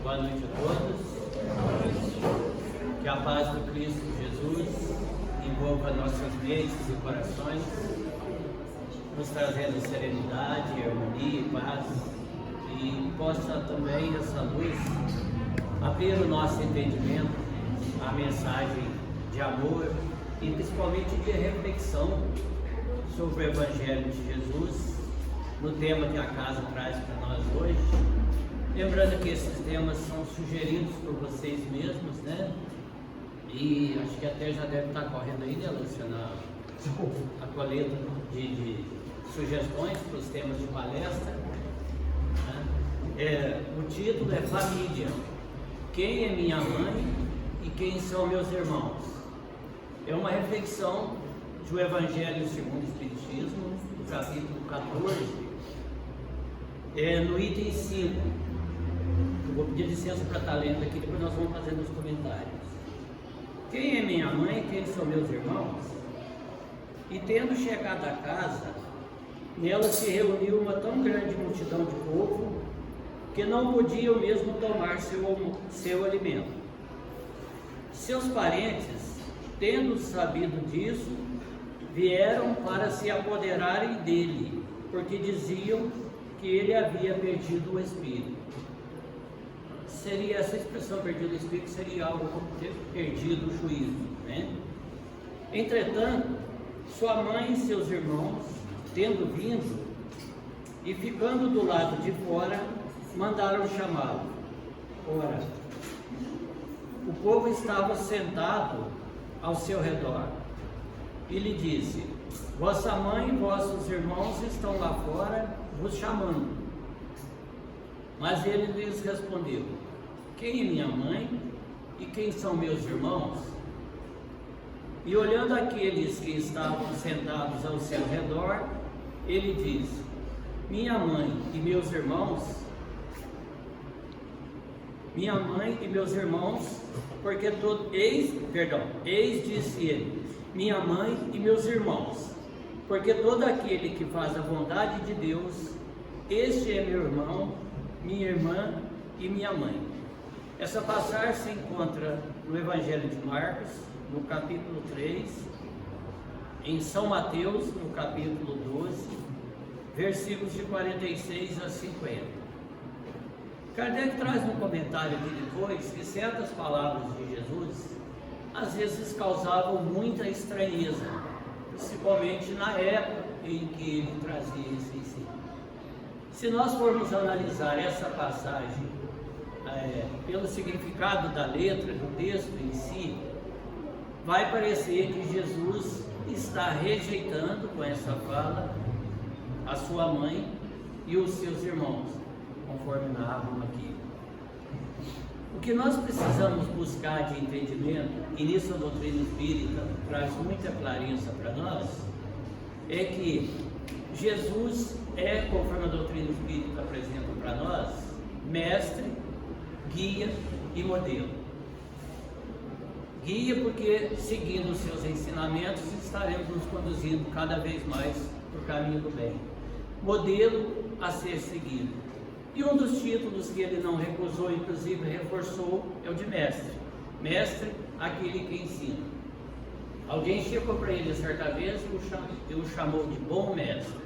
Boa noite a todos. Que a paz do Cristo Jesus envolva nossas mentes e corações, nos trazendo serenidade, harmonia e paz, e possa também essa luz abrir o nosso entendimento à mensagem de amor e principalmente de reflexão sobre o Evangelho de Jesus, no tema que a casa traz para nós hoje. Lembrando que esses temas são sugeridos por vocês mesmos, né? E acho que até já deve estar correndo aí, né, Luciana? A coleta de sugestões para os temas de palestra. Né? O título é Família. Quem é minha mãe e quem são meus irmãos? É uma reflexão do Evangelho segundo o Espiritismo, do capítulo 14, no item 5. Eu vou pedir licença para estar lendo aqui, depois nós vamos fazendo os comentários. Quem é minha mãe e quem são meus irmãos? E tendo chegado à casa, nela se reuniu uma tão grande multidão de povo, que não podiam mesmo tomar seu alimento. Seus parentes, tendo sabido disso, vieram para se apoderarem dele, porque diziam que ele havia perdido o espírito. Seria essa expressão, perdido o espírito, seria algo como ter perdido o juízo, né? Entretanto, sua mãe e seus irmãos, tendo vindo e ficando do lado de fora, mandaram chamá-lo. Ora, o povo estava sentado ao seu redor e lhe disse: vossa mãe e vossos irmãos estão lá fora vos chamando. Mas ele lhes respondeu: quem é minha mãe e quem são meus irmãos? E olhando aqueles que estavam sentados ao seu redor, ele disse: minha mãe e meus irmãos, porque eis disse ele, minha mãe e meus irmãos, porque todo aquele que faz a vontade de Deus, este é meu irmão, minha irmã e minha mãe. Essa passagem se encontra no Evangelho de Marcos, no capítulo 3, em São Mateus, no capítulo 12, versículos de 46 a 50. Kardec traz um comentário aqui depois que certas palavras de Jesus às vezes causavam muita estranheza, principalmente na época em que ele trazia esse ensino. Se nós formos analisar essa passagem pelo significado da letra, do texto em si, vai parecer que Jesus está rejeitando com essa fala a sua mãe e os seus irmãos, conforme narram aqui. O que nós precisamos buscar de entendimento, e nisso a doutrina espírita traz muita clareza para nós, é que Jesus é, conforme a doutrina espírita apresenta para nós, mestre, guia e modelo. Guia porque, seguindo os seus ensinamentos, estaremos nos conduzindo cada vez mais para o caminho do bem. Modelo a ser seguido. E um dos títulos que ele não recusou, inclusive reforçou, é o de mestre. Mestre, aquele que ensina. Alguém chegou para ele certa vez e o chamou de bom mestre.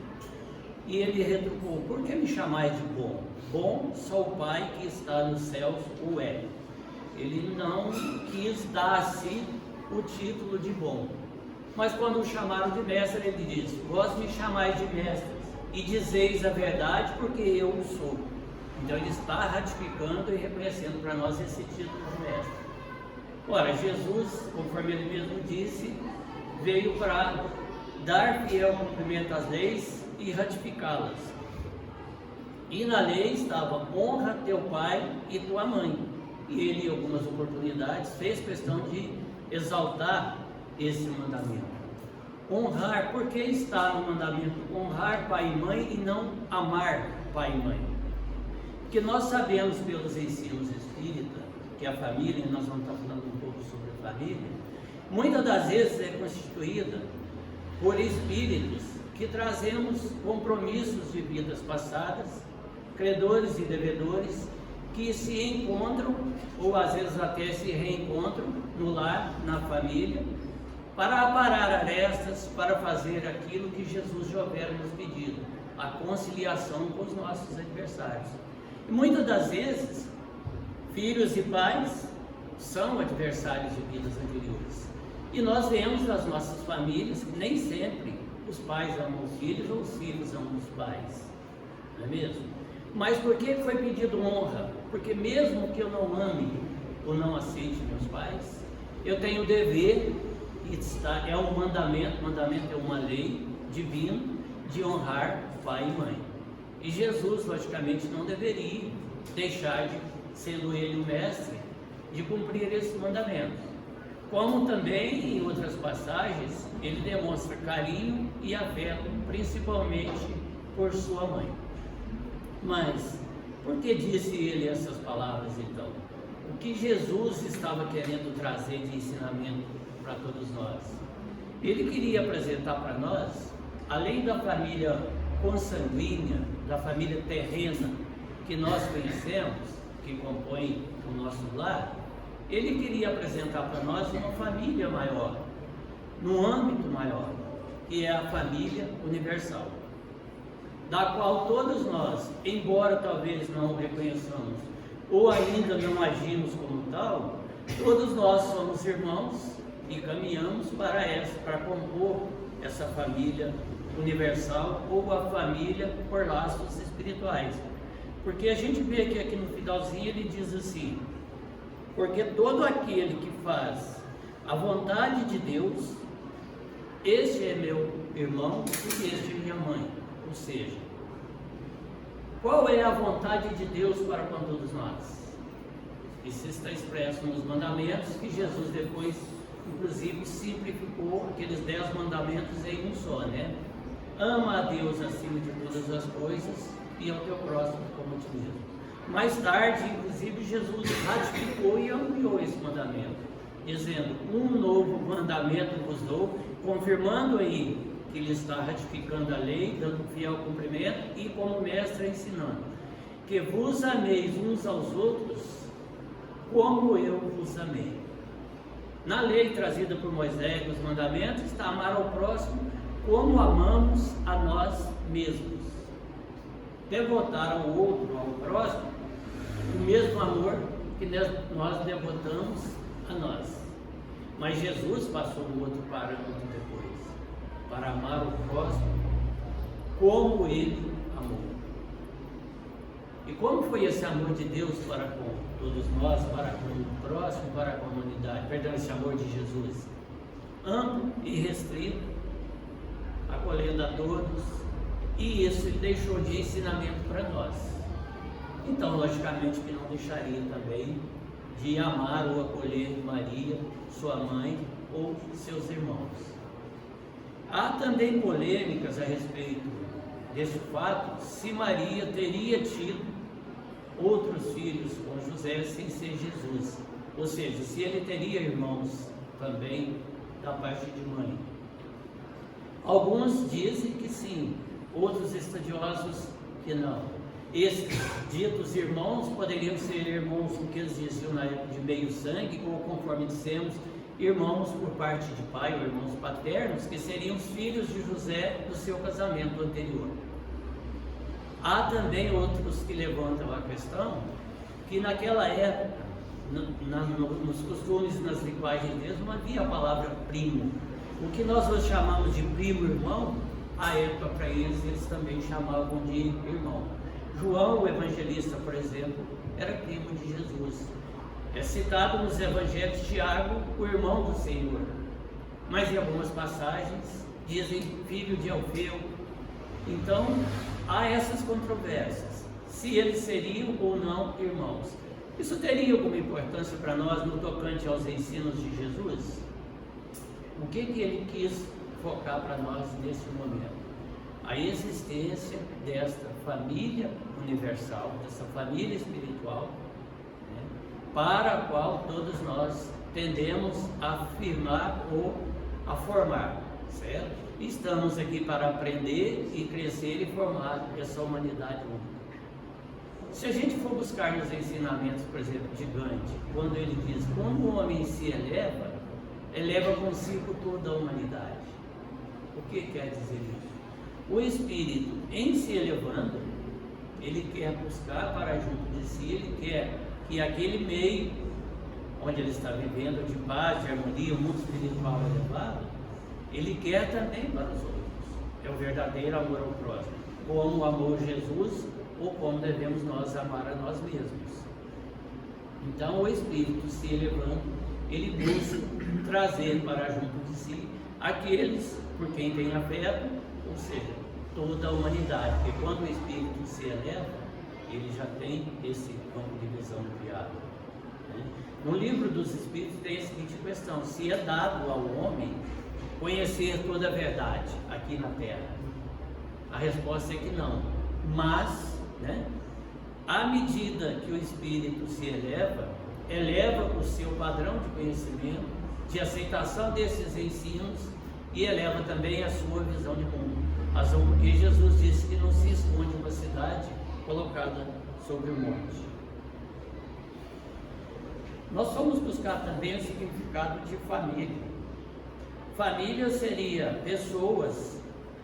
E ele retrucou: por que me chamais de bom? Bom, só o Pai que está nos céus o é. Ele não quis dar a si o título de bom. Mas quando o chamaram de mestre, ele disse: vós me chamais de mestre e dizeis a verdade, porque eu o sou. Então ele está ratificando e reconhecendo para nós esse título de mestre. Ora, Jesus, conforme ele mesmo disse, veio para dar fiel cumprimento às leis e ratificá-las. E na lei estava: honra teu pai e tua mãe. E ele, em algumas oportunidades, fez questão de exaltar esse mandamento. Honrar, por que está no mandamento honrar pai e mãe e não amar pai e mãe? Porque nós sabemos pelos ensinos espíritas que a família, nós vamos estar falando um pouco sobre a família, muitas das vezes é constituída por espíritos que trazemos compromissos de vidas passadas, credores e devedores, que se encontram, ou às vezes até se reencontram no lar, na família, para aparar arestas, para fazer aquilo que Jesus já houvera nos pedido, a conciliação com os nossos adversários. E muitas das vezes, filhos e pais são adversários de vidas anteriores. E nós vemos nas nossas famílias que nem sempre os pais amam os filhos ou os filhos amam os pais, não é mesmo? Mas por que foi pedido honra? Porque mesmo que eu não ame ou não aceite meus pais, eu tenho o dever, é um mandamento é uma lei divina de honrar pai e mãe. E Jesus, logicamente, não deveria deixar de, sendo ele o mestre, de cumprir esse mandamento. Como também em outras passagens, ele demonstra carinho e afeto, principalmente por sua mãe. Mas, por que disse ele essas palavras então? O que Jesus estava querendo trazer de ensinamento para todos nós? Ele queria apresentar para nós, além da família consanguínea, da família terrena que nós conhecemos, que compõe o nosso lar, ele queria apresentar para nós uma família maior, num âmbito maior, que é a família universal, da qual todos nós, embora talvez não o reconheçamos, ou ainda não agimos como tal, todos nós somos irmãos e caminhamos para compor essa família universal, ou a família por laços espirituais. Porque a gente vê que aqui no finalzinho ele diz assim: porque todo aquele que faz a vontade de Deus, este é meu irmão e este é minha mãe. Ou seja, qual é a vontade de Deus para com todos nós? Isso está expresso nos mandamentos, que Jesus depois, inclusive, simplificou aqueles 10 mandamentos em um só, né? Ama a Deus acima de todas as coisas e ao teu próximo como a ti mesmo. Mais tarde, inclusive, Jesus ratificou e ampliou esse mandamento, dizendo: um novo mandamento vos dou, confirmando aí que ele está ratificando a lei, dando fiel cumprimento, e como mestre ensinando, que vos ameis uns aos outros como eu vos amei. Na lei trazida por Moisés, nos mandamentos, está amar ao próximo como amamos a nós mesmos. Devotar ao outro, ao próximo, o mesmo amor que nós devotamos a nós. Mas Jesus passou um outro parâmetro depois, para amar o próximo como ele amou. E como foi esse amor de Deus para com todos nós, para com o próximo, para com a humanidade? Perdão, esse amor de Jesus, amplo e restrito, acolhendo a todos, e isso ele deixou de ensinamento para nós. Então, logicamente, que não deixaria também de amar ou acolher Maria, sua mãe ou seus irmãos. Há também polêmicas a respeito desse fato, se Maria teria tido outros filhos com José sem ser Jesus, ou seja, se ele teria irmãos também da parte de mãe. Alguns dizem que sim, outros estudiosos que não. Esses ditos irmãos poderiam ser irmãos, o que eles diziam na época de meio sangue, ou conforme dissemos, irmãos por parte de pai ou irmãos paternos, que seriam os filhos de José do seu casamento anterior. Há também outros que levantam a questão que naquela época, nos costumes e nas linguagens deles, não havia a palavra primo. O que nós hoje chamamos de primo-irmão, à época para eles também chamavam de irmão. João, o evangelista, por exemplo, era primo de Jesus. É citado nos evangelhos Tiago, o irmão do Senhor. Mas em algumas passagens dizem filho de Alfeu. Então, há essas controvérsias, se eles seriam ou não irmãos. Isso teria alguma importância para nós no tocante aos ensinos de Jesus? O que ele quis focar para nós nesse momento? A existência desta família universal, dessa família espiritual, né, para a qual todos nós tendemos a afirmar ou a formar, certo? Estamos aqui para aprender e crescer e formar essa humanidade única. Se a gente for buscar nos ensinamentos, por exemplo, de Gandhi, quando ele diz, quando o homem se eleva, eleva consigo toda a humanidade. O que quer dizer isso? O espírito, em se elevando, ele quer buscar para junto de si, ele quer que aquele meio onde ele está vivendo de paz, de harmonia, o mundo espiritual elevado, ele quer também para os outros. É o verdadeiro amor ao próximo, como amou Jesus, ou como devemos nós amar a nós mesmos. Então o espírito se elevando, ele busca trazer para junto de si aqueles por quem tem afeto, ou seja, toda a humanidade, porque quando o espírito se eleva, ele já tem esse campo de visão criado. No livro dos Espíritos tem a seguinte questão: se é dado ao homem conhecer toda a verdade aqui na Terra? A resposta é que não, mas à medida que o espírito se eleva, eleva o seu padrão de conhecimento, de aceitação desses ensinos, e eleva também a sua visão de mundo. Razão porque Jesus disse que não se esconde uma cidade colocada sobre o monte. Nós vamos buscar também o significado de família. Família seria pessoas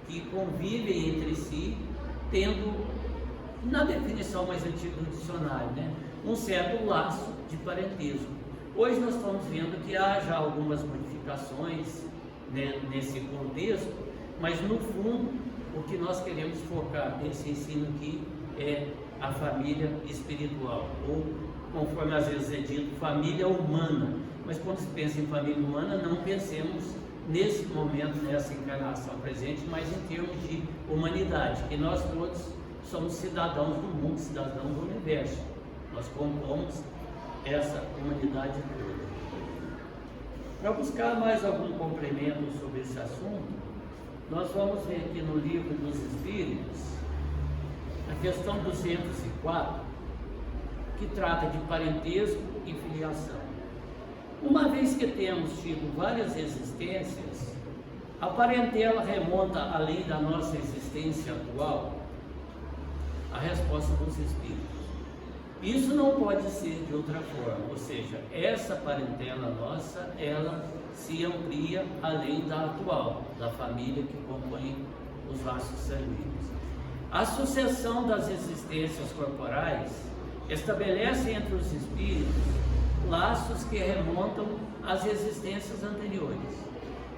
que convivem entre si, tendo, na definição mais antiga do dicionário, um certo laço de parentesco. Hoje nós estamos vendo que há já algumas modificações nesse contexto, mas no fundo o que nós queremos focar nesse ensino aqui é a família espiritual, ou conforme às vezes é dito, família humana. Mas quando se pensa em família humana, não pensemos nesse momento, nessa encarnação presente, mas em termos de humanidade, que nós todos somos cidadãos do mundo, cidadãos do universo. Nós compomos essa humanidade toda. Para buscar mais algum complemento sobre esse assunto, nós vamos ver aqui no Livro dos Espíritos, a questão 204, que trata de parentesco e filiação. Uma vez que temos tido várias existências, a parentela remonta além da nossa existência atual? A resposta dos Espíritos: isso não pode ser de outra forma, ou seja, essa parentela nossa, ela se amplia além da atual, da família que compõe os laços sanguíneos. A sucessão das existências corporais estabelece entre os espíritos laços que remontam às existências anteriores.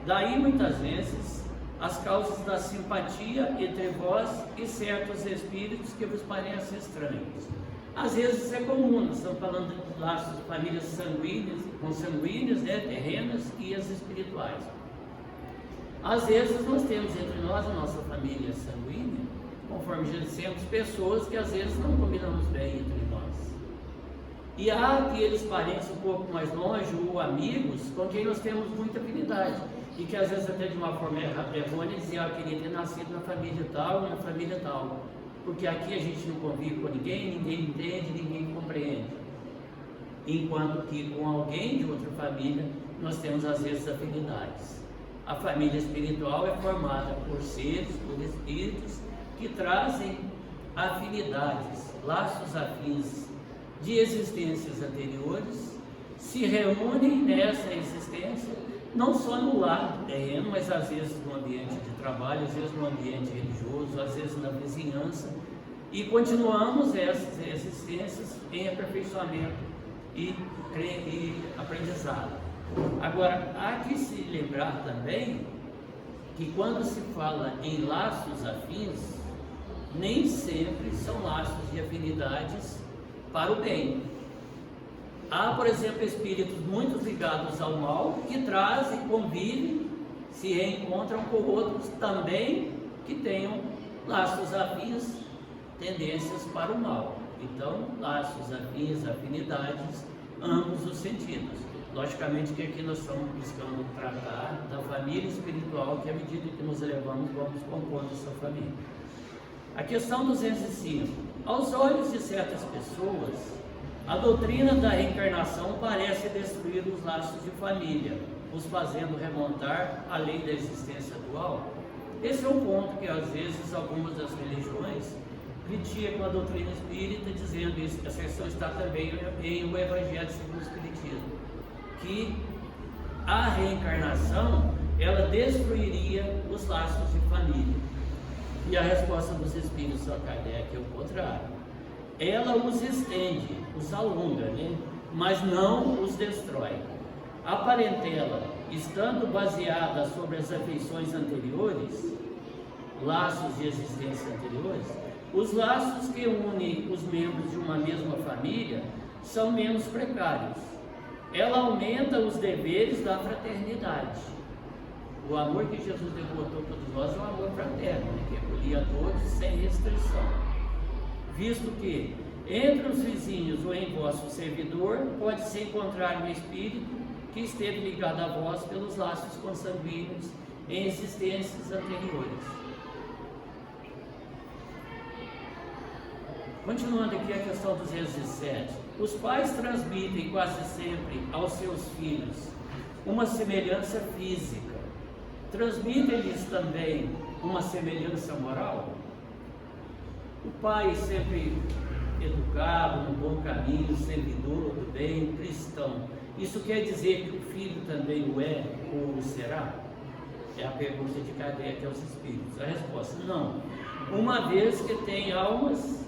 Daí, muitas vezes, as causas da simpatia entre vós e certos espíritos que vos parecem estranhos. Às vezes é comum, nós estamos falando de laços de famílias sanguíneas, consanguíneas, terrenas e as espirituais. Às vezes nós temos entre nós, a nossa família sanguínea, conforme já dissemos, pessoas que às vezes não combinamos bem entre nós. E há aqueles parentes um pouco mais longe, ou amigos, com quem nós temos muita afinidade. E que às vezes até de uma forma errônea dizia, eu queria ter nascido na família tal, na família tal. Porque aqui a gente não convive com ninguém, ninguém entende, ninguém compreende. Enquanto que com alguém de outra família, nós temos às vezes afinidades. A família espiritual é formada por seres, por espíritos, que trazem afinidades, laços afins de existências anteriores, se reúnem nessa existência, não só no lar terreno, mas às vezes no ambiente de trabalho, às vezes no ambiente religioso, às vezes na vizinhança, e continuamos essas existências em aperfeiçoamento e aprendizado. Agora, há que se lembrar também que quando se fala em laços afins, nem sempre são laços de afinidades para o bem. Há, por exemplo, espíritos muito ligados ao mal, que trazem, convivem, se reencontram com outros também que tenham laços afins, tendências para o mal. Então, laços afins, afinidades, ambos os sentidos. Logicamente que aqui nós estamos buscando tratar da família espiritual, que à medida que nos elevamos, vamos compondo essa família. A questão 205. Aos olhos de certas pessoas, a doutrina da reencarnação parece destruir os laços de família, os fazendo remontar além da existência atual. Esse é um ponto que às vezes algumas das religiões critica com a doutrina espírita, dizendo isso, essa questão está também em O Evangelho segundo o Espiritismo, que a reencarnação, ela destruiria os laços de família. E a resposta dos Espíritos a Kardec é o contrário. Ela os estende, os alonga, né? Mas não os destrói. A parentela, estando baseada sobre as afeições anteriores, laços de existência anteriores, os laços que unem os membros de uma mesma família são menos precários. Ela aumenta os deveres da fraternidade. O amor que Jesus devotou a todos nós é um amor fraterno, né? Que acolhia a todos sem restrição. Visto que entre os vizinhos ou em vosso servidor pode-se encontrar um espírito que esteve ligado a vós pelos laços consanguíneos em existências anteriores. Continuando aqui a questão 207, os pais transmitem quase sempre aos seus filhos uma semelhança física. Transmitem-lhes também uma semelhança moral? O pai sempre educado, no bom caminho, servidor do bem, cristão. Isso quer dizer que o filho também o é ou o será? É a pergunta de Kardec aos espíritos. A resposta: não. Uma vez que tem almas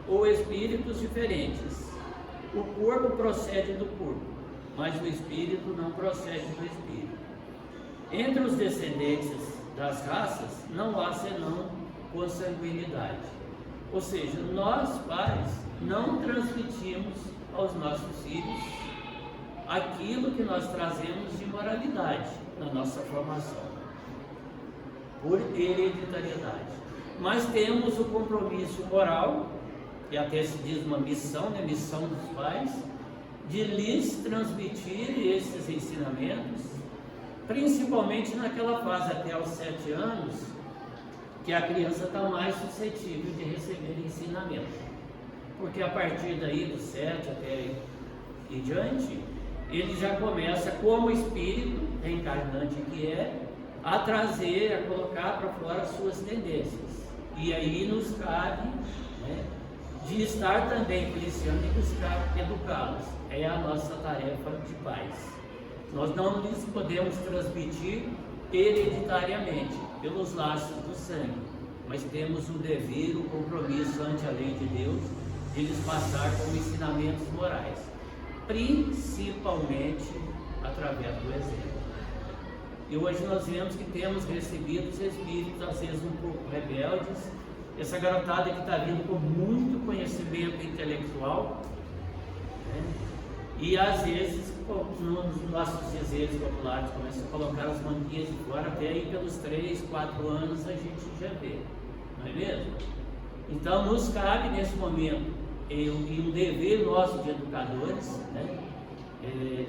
ou espíritos diferentes. O corpo procede do corpo, mas o espírito não procede do espírito. Entre os descendentes das raças não há senão consanguinidade. Ou seja, nós pais não transmitimos aos nossos filhos aquilo que nós trazemos de moralidade na nossa formação, por hereditariedade. Mas temos o compromisso moral, que até se diz uma missão, né? Missão dos pais, de lhes transmitir esses ensinamentos, principalmente naquela fase até aos 7 anos, que a criança está mais suscetível de receber ensinamento. Porque a partir daí, dos 7 até em diante, ele já começa, como espírito reencarnante que é, a trazer, a colocar para fora as suas tendências. E aí nos cabe, né, de estar também policiando e buscar educá-los. É a nossa tarefa de pais. Nós não lhes podemos transmitir hereditariamente, pelos laços do sangue, mas temos o dever, o compromisso ante a lei de Deus, de lhes passar como ensinamentos morais, principalmente através do exemplo. E hoje nós vemos que temos recebido os espíritos, às vezes um pouco rebeldes, essa garotada que está vindo com muito conhecimento intelectual, né? E às vezes, nos nossos dizeres populares, começam a colocar as manguinhas de fora, até aí pelos 3, 4 anos a gente já vê, não é mesmo? Então nos cabe nesse momento, e um dever nosso de educadores, né?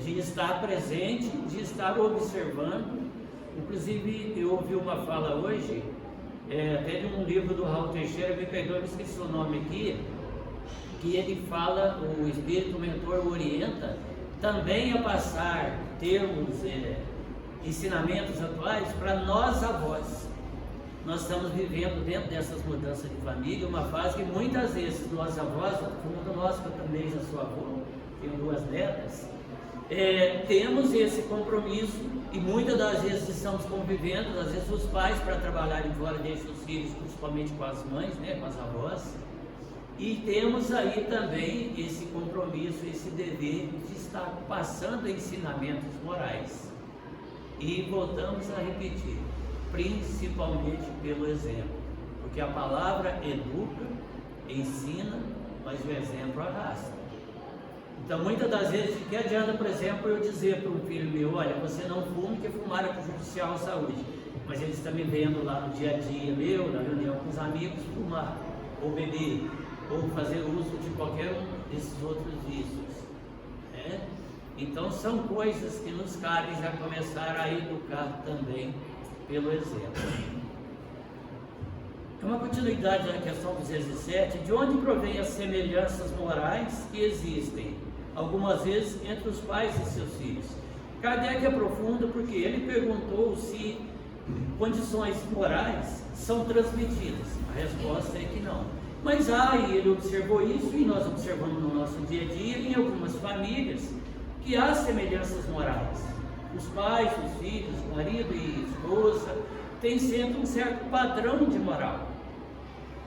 De estar presente, de estar observando. Inclusive eu ouvi uma fala hoje, até de um livro do Raul Teixeira, me perdoe, me esqueci o nome aqui, que ele fala, o Espírito Mentor orienta também a passar termos, ensinamentos atuais para nós avós. Nós estamos vivendo dentro dessas mudanças de família, uma fase que muitas vezes nós avós, como nós, que eu também já sou avô, tenho 2 netas, temos esse compromisso e muitas das vezes estamos convivendo, às vezes os pais para trabalharem fora deixam os filhos, principalmente com as mães, né, com as avós, e temos aí também esse compromisso, esse dever de estar passando ensinamentos morais. E voltamos a repetir, principalmente pelo exemplo, porque a palavra educa, ensina, mas o exemplo arrasta. Então muitas das vezes, que adianta, por exemplo, eu dizer para um filho meu: olha, você não fuma, porque fumar é prejudicial à saúde, mas ele está me vendo lá no dia a dia meu, na reunião com os amigos, fumar, ou beber, ou fazer uso de qualquer um desses outros vícios, né? Então são coisas que nos cabem já começar a educar também pelo exemplo. É uma continuidade da questão 207, de onde provém as semelhanças morais que existem, algumas vezes, entre os pais e seus filhos. Kardec aprofunda porque ele perguntou se condições morais são transmitidas. A resposta é que não. Mas aí ele observou isso, e nós observamos no nosso dia a dia, em algumas famílias, que há semelhanças morais. Os pais, os filhos, marido e esposa, têm sempre um certo padrão de moral.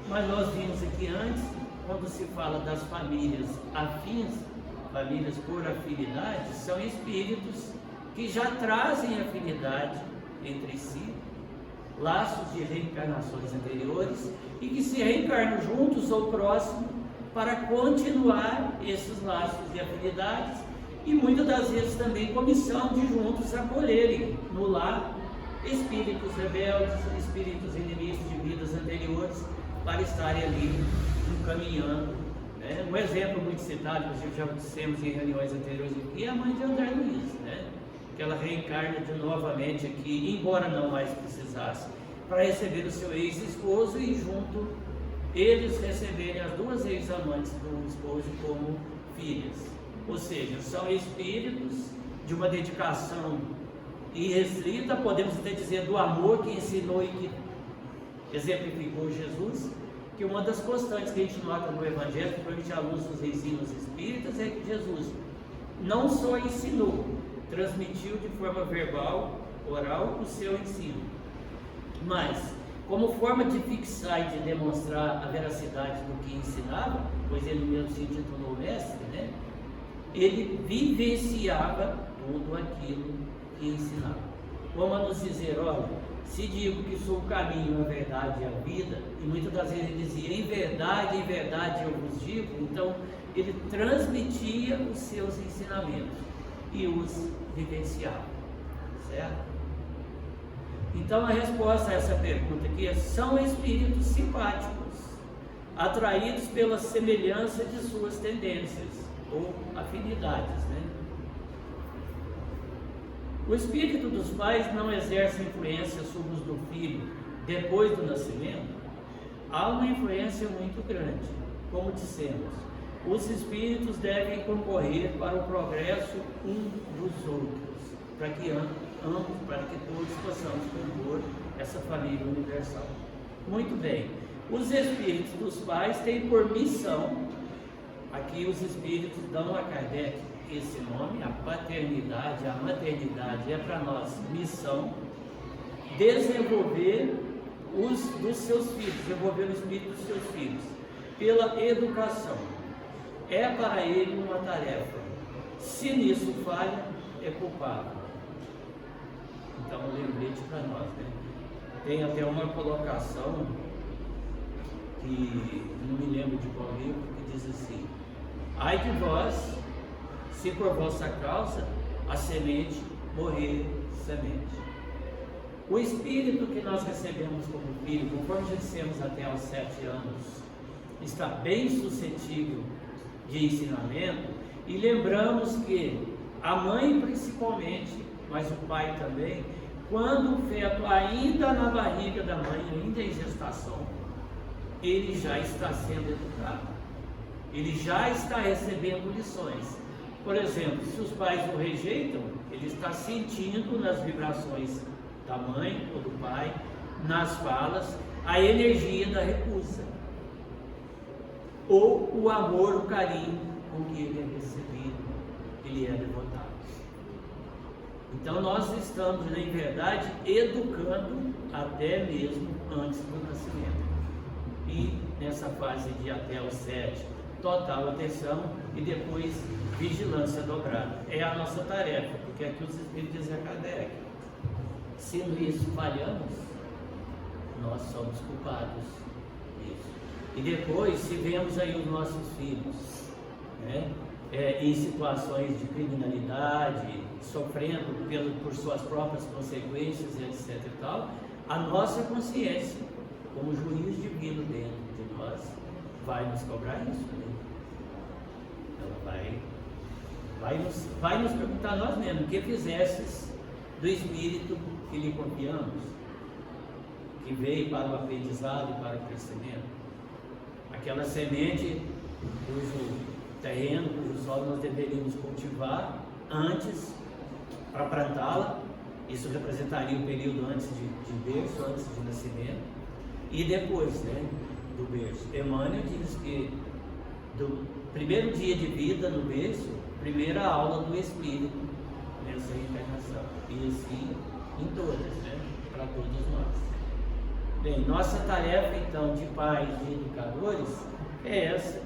Mas nós vimos aqui antes, quando se fala das famílias afins, famílias por afinidade, são espíritos que já trazem afinidade entre si, laços de reencarnações anteriores, e que se reencarnam juntos ou próximos para continuar esses laços de afinidades, e muitas das vezes também com missão de juntos acolherem no lar espíritos rebeldes, espíritos inimigos de vidas anteriores, para estarem ali caminhando. Né? Um exemplo muito citado, que já dissemos em reuniões anteriores aqui, é a mãe de André Luiz, né? Que ela reencarna de novamente aqui, embora não mais precisasse, para receber o seu ex-esposo, e junto eles receberem as duas ex-amantes do esposo como filhas. Ou seja, são espíritos de uma dedicação irrestrita, podemos até dizer do amor que ensinou e que exemplificou Jesus, que uma das constantes que a gente nota no Evangelho, principalmente à luz dos ensinos espíritas, é que Jesus não só ensinou, transmitiu de forma verbal, oral, o seu ensino, mas como forma de fixar e de demonstrar a veracidade do que ensinava, pois ele mesmo se intitulou mestre, né? Ele vivenciava tudo aquilo que ensinava. Como a nos dizer, olha, se digo que sou o caminho, a verdade e a vida, e muitas das vezes ele dizia, em verdade eu vos digo, então ele transmitia os seus ensinamentos e os vivenciava, certo? Então a resposta a essa pergunta aqui é: são espíritos simpáticos, atraídos pela semelhança de suas tendências ou afinidades, né? O espírito dos pais não exerce influência sobre os do filho depois do nascimento. Há uma influência muito grande. Como dissemos, os espíritos devem concorrer para o progresso um dos outros, para que todos possamos compor essa família universal. Muito bem, os espíritos dos pais têm por missão, aqui os espíritos dão a Kardec esse nome, a paternidade, a maternidade é para nós missão, desenvolver dos seus filhos, desenvolver o espírito dos seus filhos, pela educação. É para ele uma tarefa. Se nisso falha, é culpado. Então, um lembrete para nós, né? Tem até uma colocação que não me lembro de qual livro, que diz assim: ai de vós, se por vossa causa a semente morrer semente. O espírito que nós recebemos como filho, conforme já dissemos até aos 7 anos, está bem suscetível de ensinamento, e lembramos que a mãe principalmente, mas o pai também, quando o feto ainda na barriga da mãe, ainda em gestação, ele já está sendo educado, ele já está recebendo lições. Por exemplo, se os pais o rejeitam, ele está sentindo nas vibrações da mãe ou do pai, nas falas, a energia da recusa, ou o amor, o carinho com que ele é recebido, ele é devotado. Então nós estamos, em verdade, educando até mesmo antes do nascimento. E nessa fase de até os 7, total atenção, e depois vigilância dobrada. É a nossa tarefa, porque aqui os Espíritos dizem a Kardec: se nisso falhamos, nós somos culpados disso. E depois, se vemos aí os nossos filhos, né, em situações de criminalidade, sofrendo por suas próprias consequências, etc. e tal, a nossa consciência, como juiz divino dentro de nós, vai nos cobrar isso, né? Ela vai nos perguntar a nós mesmos: o que fizestes do espírito que lhe confiamos, que veio para o aprendizado e para o crescimento? Aquela semente cujo terreno, cujo solo nós deveríamos cultivar antes para plantá-la. Isso representaria o período antes de berço, antes de nascimento, e depois, né? do berço. Emmanuel diz que do primeiro dia de vida no berço, primeira aula do Espírito nessa reencarnação. E assim em todas, né? Para todos nós. Bem, nossa tarefa então de pais, de educadores, é essa,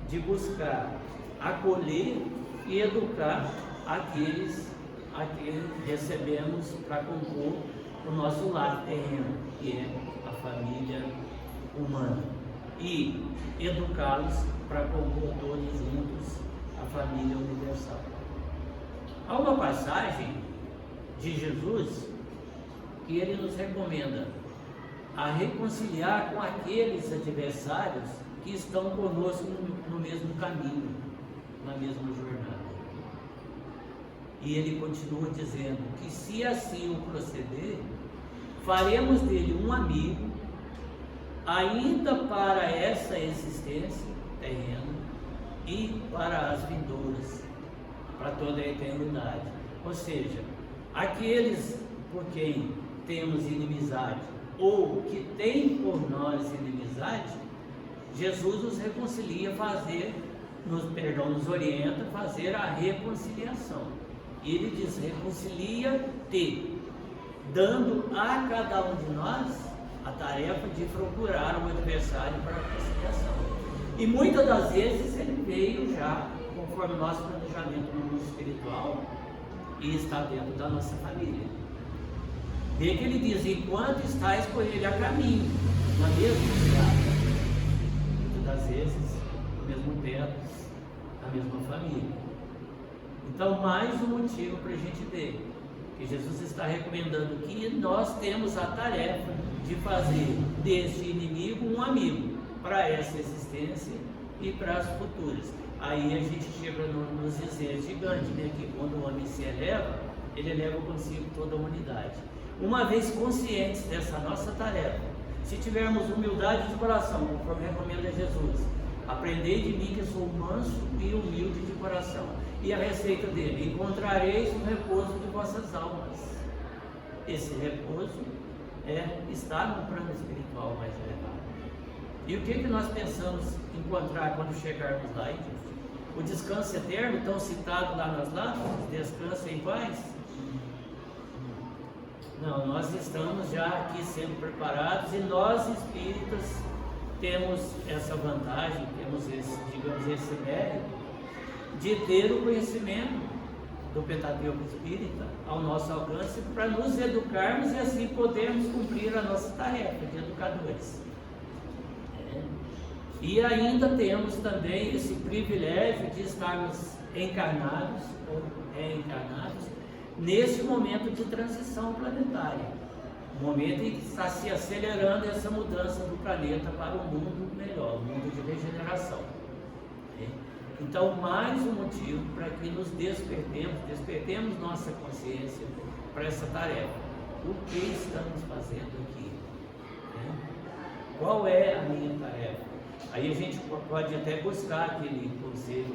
de buscar acolher e educar aqueles a que recebemos para compor o nosso lar terreno, que é a família humana, e educá-los para compor todos juntos a família universal. Há uma passagem de Jesus que ele nos recomenda a reconciliar com aqueles adversários que estão conosco no mesmo caminho, na mesma jornada. E ele continua dizendo que, se assim o proceder, faremos dele um amigo, ainda para essa existência terrena e para as vindouras, para toda a eternidade. Ou seja, aqueles por quem temos inimizade, ou que tem por nós inimizade, Jesus nos reconcilia nos orienta a fazer a reconciliação. E ele diz: reconcilia-te, dando a cada um de nós a tarefa de procurar um adversário para a reconciliação. E muitas das vezes ele veio já, conforme o nosso planejamento no mundo espiritual, e está dentro da nossa família. Vê que ele diz: enquanto estáis com ele a caminho, na mesma estrada, muitas das vezes, no mesmo teto, na mesma família. Então, mais um motivo para a gente ver que Jesus está recomendando que nós temos a tarefa de fazer deste inimigo um amigo para essa existência e para as futuras. Aí a gente chega nos dizer gigante, né, que quando o homem se eleva, ele eleva consigo toda a humanidade. Uma vez conscientes dessa nossa tarefa, se tivermos humildade de coração, conforme recomenda Jesus, aprendei de mim que sou manso e humilde de coração, e a receita dele: encontrareis o repouso de vossas almas. Esse repouso está no plano espiritual mais elevado. E o que nós pensamos encontrar quando chegarmos lá, hein? O descanso eterno, tão citado lá nas lápides, descansa em paz? Não, nós estamos já aqui sendo preparados, e nós espíritas temos essa vantagem, temos esse mérito de ter o conhecimento do Pentateuco Espírita ao nosso alcance, para nos educarmos e assim podermos cumprir a nossa tarefa de educadores. E ainda temos também esse privilégio de estarmos encarnados ou reencarnados nesse momento de transição planetária, momento em que está se acelerando essa mudança do planeta para um mundo melhor, um mundo de regeneração. Então, mais um motivo para que nos despertemos nossa consciência para essa tarefa. O que estamos fazendo aqui? Qual é a minha tarefa? Aí a gente pode até buscar aquele conselho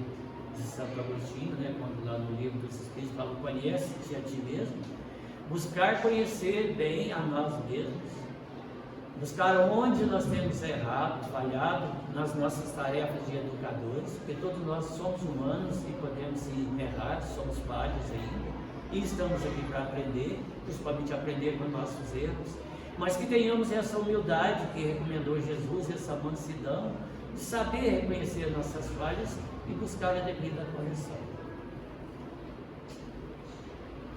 de Santo Agostinho, né, quando lá no livro dos Espíritos fala: conhece-te a ti mesmo. Buscar conhecer bem a nós mesmos, buscar onde nós temos errado, falhado nas nossas tarefas de educadores, porque todos nós somos humanos e podemos errar, somos falhos ainda, e estamos aqui para aprender, principalmente aprender com nossos erros, mas que tenhamos essa humildade que recomendou Jesus, essa mansidão, de saber reconhecer nossas falhas e buscar a devida correção.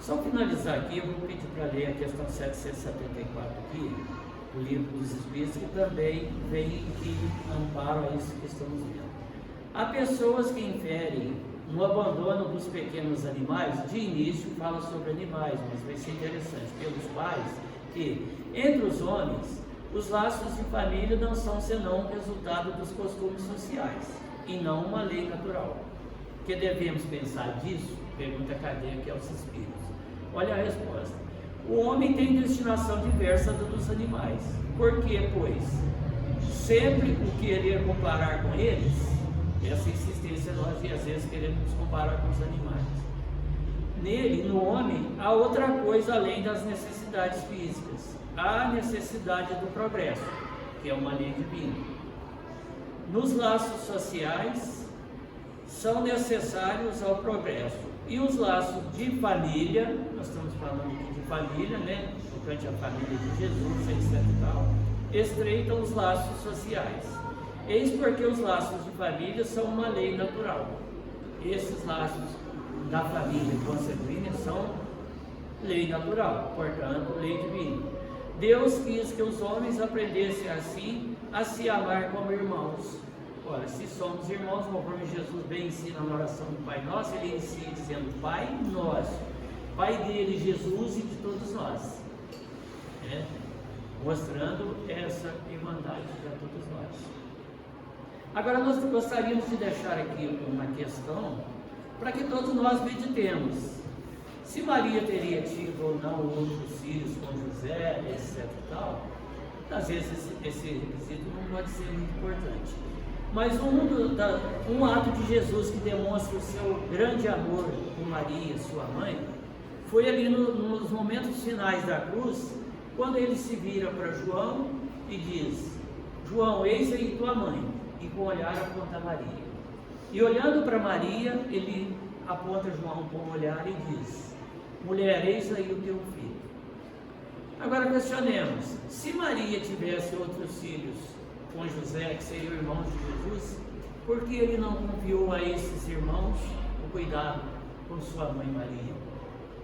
Só finalizar aqui, eu vou pedir para ler a questão 774 aqui, do Livro dos Espíritos, que também vem que amparo a isso que estamos vendo. Há pessoas que inferem no abandono dos pequenos animais. De início fala sobre animais, mas vai ser interessante, pelos pais, que entre os homens os laços de família não são senão resultado dos costumes sociais e não uma lei natural. Que devemos pensar disso? Pergunta Kardec aos espíritos. Olha a resposta: o homem tem destinação diversa dos animais. Por quê? Pois sempre o querer comparar com eles, essa insistência nós às vezes queremos nos comparar com os animais. Nele, no homem, há outra coisa além das necessidades físicas. Há a necessidade do progresso, que é uma lei divina. nos laços sociais são necessários ao progresso. E os laços de família, nós estamos falando aqui de família, né? Tocante à família de Jesus, etc. e tal, estreitam os laços sociais. Eis porque os laços de família são uma lei natural. Esses laços da família consanguínea são lei natural, portanto, lei divina. Deus quis que os homens aprendessem assim a se amar como irmãos. Ora, se somos irmãos, conforme Jesus bem ensina na oração do Pai Nosso, ele inicia dizendo: Pai nosso, Pai dele, Jesus, e de todos nós, né? Mostrando essa irmandade para todos nós. Agora, nós gostaríamos de deixar aqui uma questão para que todos nós meditemos. Se Maria teria tido ou não outros filhos com José, etc. e tal, às vezes esse requisito não pode ser muito importante. Mas um ato de Jesus que demonstra o seu grande amor por Maria, sua mãe, foi ali nos momentos finais da cruz, quando ele se vira para João e diz: João, eis aí tua mãe, e com o olhar aponta Maria. E olhando para Maria, ele aponta João com o olhar e diz: mulher, eis aí o teu filho. Agora questionemos: se Maria tivesse outros filhos com José, que seriam irmãos de Jesus, por que ele não confiou a esses irmãos o cuidado com sua mãe Maria?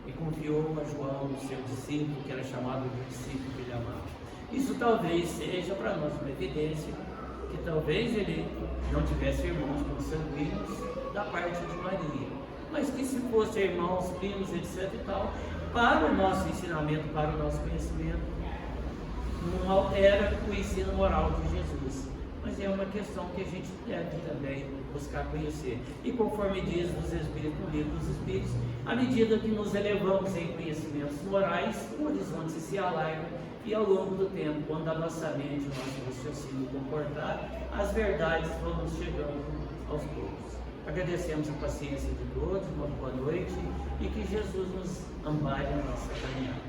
E confiou a João, o seu discípulo, que era chamado de discípulo que ele amava. Isso talvez seja para nós uma evidência que talvez ele não tivesse irmãos consanguíneos da parte de Maria, mas que se fossem irmãos, primos, etc. e tal, para o nosso ensinamento, para o nosso conhecimento, não altera o ensino moral de Jesus. Mas é uma questão que a gente deve também buscar conhecer. E conforme diz nos Espíritos, no livro dos Espíritos, à medida que nos elevamos em conhecimentos morais, o horizonte se alarga e ao longo do tempo, quando a nossa mente, o nosso raciocínio comportar, as verdades vão nos chegando aos poucos. Agradecemos a paciência de todos, uma boa noite e que Jesus nos ampare na nossa caminhada.